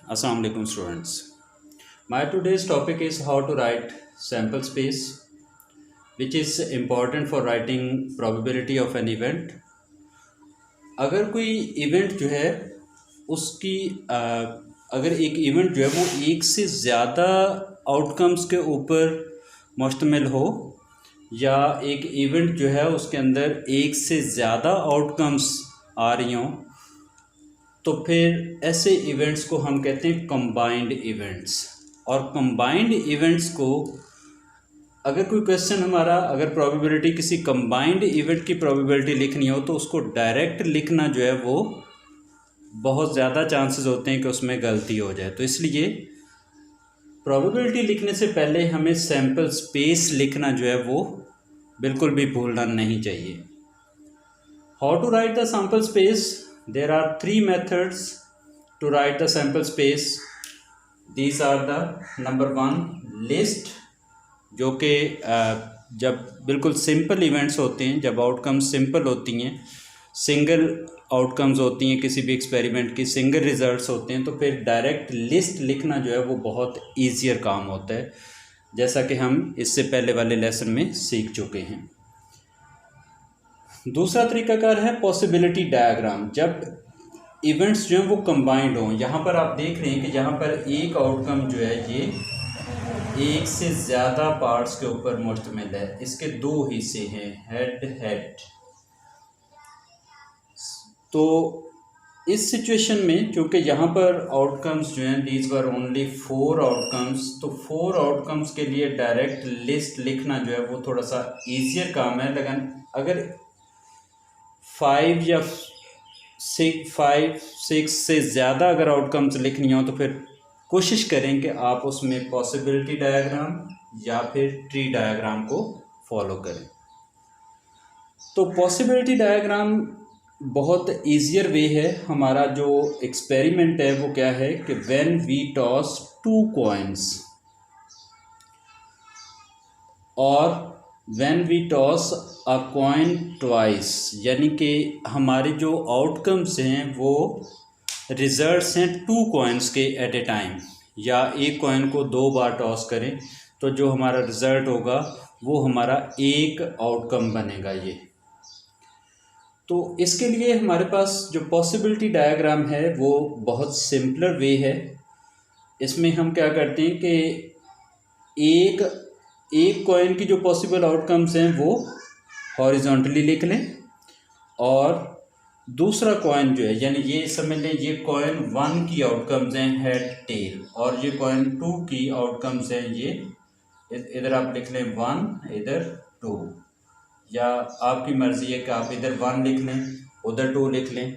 Assalamu alaikum students. My today's topic is how to write sample space, which is important for writing probability of an event. अगर कोई event जो है उसकी अगर एक event जो है वो एक से ज़्यादा आउटकम्स के ऊपर मुश्तमिल हो या एक इवेंट जो है उसके अंदर एक से ज़्यादा आउटकम्स आ रही हों, तो फिर ऐसे इवेंट्स को हम कहते हैं कंबाइंड इवेंट्स। और कंबाइंड इवेंट्स को अगर कोई क्वेश्चन हमारा अगर प्रोबेबिलिटी किसी कंबाइंड इवेंट की प्रोबेबिलिटी लिखनी हो तो उसको डायरेक्ट लिखना जो है वो बहुत ज़्यादा चांसेस होते हैं कि उसमें गलती हो जाए। तो इसलिए प्रोबेबिलिटी लिखने से पहले हमें सैम्पल स्पेस लिखना जो है वो बिल्कुल भी भूलना नहीं चाहिए। How to write the sample space? There are three methods to write the sample space. These are the number one list, जो कि जब बिल्कुल सिंपल इवेंट्स होते हैं, जब आउटकम्स सिंपल होती हैं, सिंगल आउटकम्स होती हैं, किसी भी एक्सपेरिमेंट की सिंगल रिजल्ट्स होते हैं, तो फिर डायरेक्ट लिस्ट लिखना जो है वो बहुत ईजियर काम होता है, जैसा कि हम इससे पहले वाले लेसन में सीख चुके हैं। दूसरा तरीकाकार है पॉसिबिलिटी डायग्राम। जब इवेंट्स जो हैं वो कंबाइंड हों, यहाँ पर आप देख रहे हैं कि यहाँ पर एक आउटकम जो है ये एक से ज़्यादा पार्ट्स के ऊपर मुश्तमिल है। इसके दो हिस्से हैं, हेड हेड। तो इस सिचुएशन में चूँकि यहाँ पर आउटकम्स जो हैं दीज वर ओनली 4 आउटकम्स, तो 4 आउटकम्स के लिए डायरेक्ट लिस्ट लिखना जो है वो थोड़ा सा ईजियर काम है। लेकिन अगर 5 या 6 से ज़्यादा अगर आउटकम्स लिखनी हो तो फिर कोशिश करें कि आप उसमें पॉसिबिलिटी डायग्राम या फिर ट्री डायग्राम को फॉलो करें। तो पॉसिबिलिटी डायग्राम बहुत ईजियर वे है। हमारा जो एक्सपेरिमेंट है वो क्या है कि व्हेन वी टॉस 2 कॉइन्स और when we toss a coin twice, यानी कि हमारे जो आउटकम्स हैं वो रिजल्ट्स हैं 2 कॉइन्स के एट ए टाइम, या एक कॉइन को 2 बार टॉस करें तो जो हमारा रिज़ल्ट होगा वो हमारा एक आउटकम बनेगा। ये तो इसके लिए हमारे पास जो पॉसिबिलिटी डायग्राम है वो बहुत सिंपलर वे है। इसमें हम क्या करते हैं कि एक कॉइन की जो पॉसिबल आउटकम्स हैं वो हॉरिजॉन्टली लिख लें, और दूसरा कॉइन जो है, यानी ये समझ लें ये कॉइन 1 की आउटकम्स हैं हेड टेल, और ये कॉइन 2 की आउटकम्स हैं ये इधर आप लिख लें 1 इधर 2, या आपकी मर्ज़ी है कि आप इधर 1 लिख लें उधर 2 लिख लें।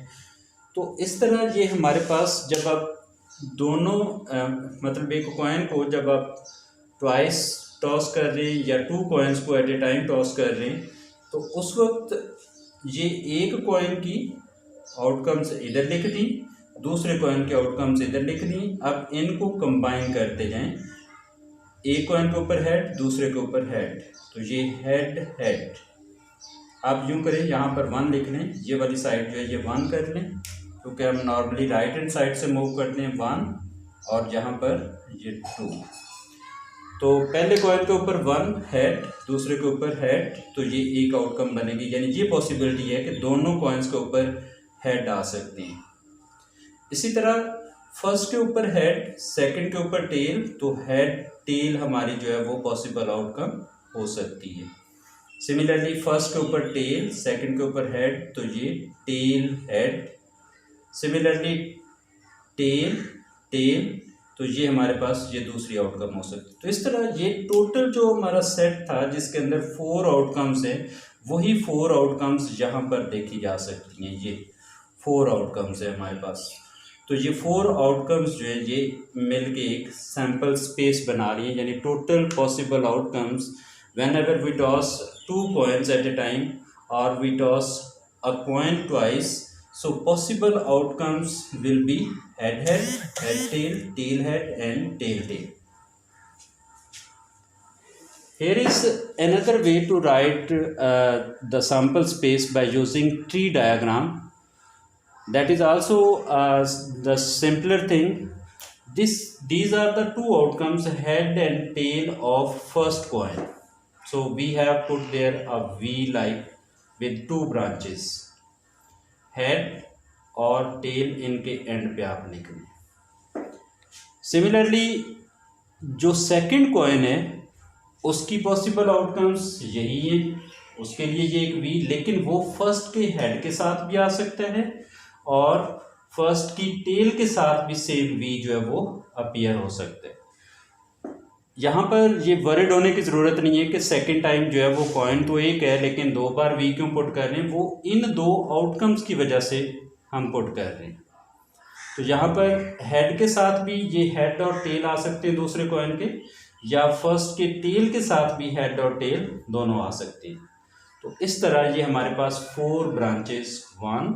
तो इस तरह ये हमारे पास जब आप दोनों मतलब एक कॉइन को जब आप ट्वाइस टॉस कर रहे हैं या 2 कॉइन्स को एट ए टाइम टॉस कर रहे हैं, तो उस वक्त ये एक कॉइन की आउटकम्स इधर लिख दी, दूसरे कॉइन के आउटकम्स इधर लिख दी। अब इनको कंबाइन करते जाएं, एक कॉइन के ऊपर हेड दूसरे के ऊपर हेड, तो ये हेड हेड। आप यूँ करें, यहाँ पर 1 लिख लें, ये वाली साइड जो है ये 1 कर लें, क्योंकि हम नॉर्मली राइट हैंड साइड से मूव करते हैं 1, और यहाँ पर ये 2। तो पहले कॉइन के ऊपर 1 हेड दूसरे के ऊपर हेड, तो ये एक आउटकम बनेगी, यानी ये पॉसिबिलिटी है कि दोनों कॉइन्स के ऊपर हेड आ सकते हैं। इसी तरह फर्स्ट के ऊपर हेड सेकंड के ऊपर टेल, तो हेड टेल हमारी जो है वो पॉसिबल आउटकम हो सकती है। सिमिलरली फर्स्ट के ऊपर टेल सेकंड के ऊपर हेड, तो ये tail head. Similarly tail tail, तो ये हमारे पास ये दूसरी आउटकम हो सकती है। तो इस तरह ये टोटल जो हमारा सेट था जिसके अंदर 4 आउटकम्स हैं, वही 4 आउटकम्स यहाँ पर देखी जा सकती हैं। ये 4 आउटकम्स है हमारे पास। तो ये 4 आउटकम्स जो है ये मिल के एक सैम्पल स्पेस बना रही है, यानी total possible outcomes whenever we toss 2 coins at a time और we toss a coin twice, so possible outcomes will be head head, head tail, tail head and tail tail. Here is another way to write the sample space by using tree diagram. That is also the simpler thing, these are the two outcomes, head and tail of first coin. So we have put there a V like with two branches, head और tail इनके end पे आप लिख लें. Similarly जो second coin है उसकी possible outcomes यही है, उसके लिए ये एक वी, लेकिन वो फर्स्ट के हेड के साथ भी आ सकता है और फर्स्ट की टेल के साथ भी सेम वी जो है वो अपीयर हो सकता है. यहाँ पर ये वरिड होने की ज़रूरत नहीं है कि सेकंड टाइम जो है वो कॉइन तो एक है लेकिन दो बार वी क्यों पुट कर रहे हैं, वो इन दो आउटकम्स की वजह से हम पुट कर रहे हैं. तो यहाँ पर हेड के साथ भी ये हेड और टेल आ सकते हैं दूसरे कॉइन के, या फर्स्ट के टेल के साथ भी हेड और टेल दोनों आ सकते हैं. तो इस तरह ये हमारे पास 4 ब्रांचेस 1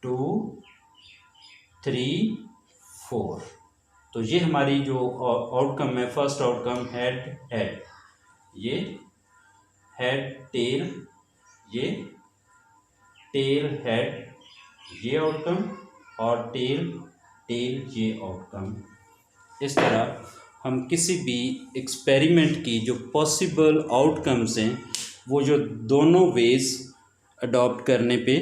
2 3 4. तो ये हमारी जो आउटकम है, फर्स्ट आउटकम हेड हेड, ये हेड टेल, ये टेल हेड, ये आउटकम, और टेल टेल ये आउटकम. इस तरह हम किसी भी एक्सपेरिमेंट की जो पॉसिबल आउटकम्स हैं वो जो दोनों वेज अडॉप्ट करने पे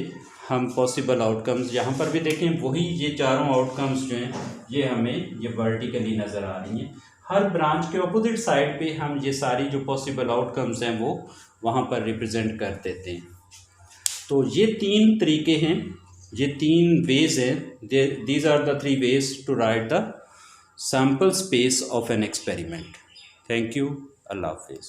हम पॉसिबल आउटकम्स यहाँ पर भी देखें, वही ये चारों आउटकम्स जो हैं ये हमें ये वर्टिकली नज़र आ रही हैं. हर ब्रांच के अपोजिट साइड पे हम ये सारी जो पॉसिबल आउटकम्स हैं वो वहाँ पर रिप्रेजेंट कर देते हैं. तो ये 3 तरीके हैं, ये 3 वेज हैं. These are the 3 ways to write the sample space of an experiment. Thank you. Allah Hafiz.